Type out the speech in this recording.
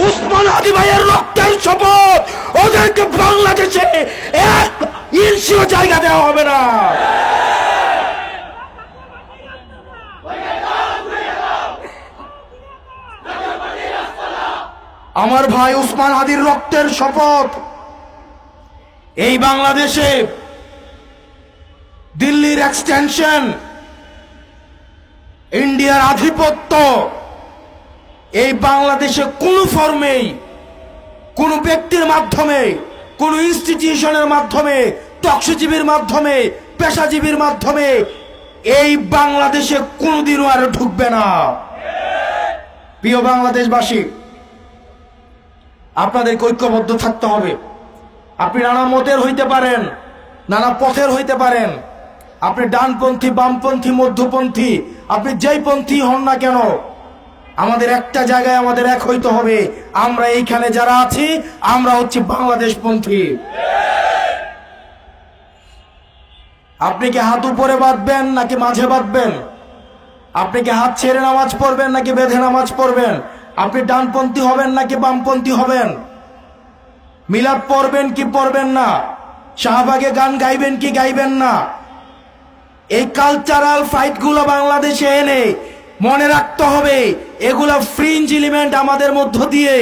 উসমান হাদি ভাইয়ের রক্তের শপথ, ওদেরকে বাংলাদেশে এক ইঞ্চিও জায়গা দেওয়া হবে না। আমার ভাই উসমান হাদির রক্তের শপথ, এই বাংলাদেশে দিল্লির এক্সটেনশন, ইন্ডিয়ার আধিপত্য এই বাংলাদেশে কোনো ফর্মেই, কোন ব্যক্তির মাধ্যমে, কোন ইনস্টিটিউশনের মাধ্যমে, টকশিজীবীর মাধ্যমে, পেশাজীবীর মাধ্যমে এই বাংলাদেশে কোনোদিনও আর ঢুকবে না। প্রিয় বাংলাদেশবাসী, আপনাদেরকে ঐক্যবদ্ধ থাকতে হবে। আপনি নানা মতের হইতে পারেন, নানা পথের হইতে পারেন, আপনি ডানপন্থী, বামপন্থী, মধ্যপন্থী, আপনি যেই পন্থী হন না কেন, আমাদের একটা জায়গায় আমাদের এক হইতে হবে। আমরা এইখানে যারা আছি, আমরা হচ্ছে বাংলাদেশপন্থী। আপনি কি হাত উপরে বাঁধবেন নাকি মাঝে বাঁধবেন? আপনি কি হাত ছেড়ে নামাজ পড়বেন নাকি বেঁধে নামাজ পড়বেন? আপনি ডানপন্থী হবেন নাকি বামপন্থী হবেন? মিলাদ পড়বেন কি পড়বেন না? শাহবাগে গান গাইবেন কি গাইবেন না? এই কালচারাল ফাইট গুলো বাংলাদেশে এনে মনে রাখতে হবে, এগুলা ফ্রিঞ্জ এলিমেন্ট আমাদের মধ্য দিয়ে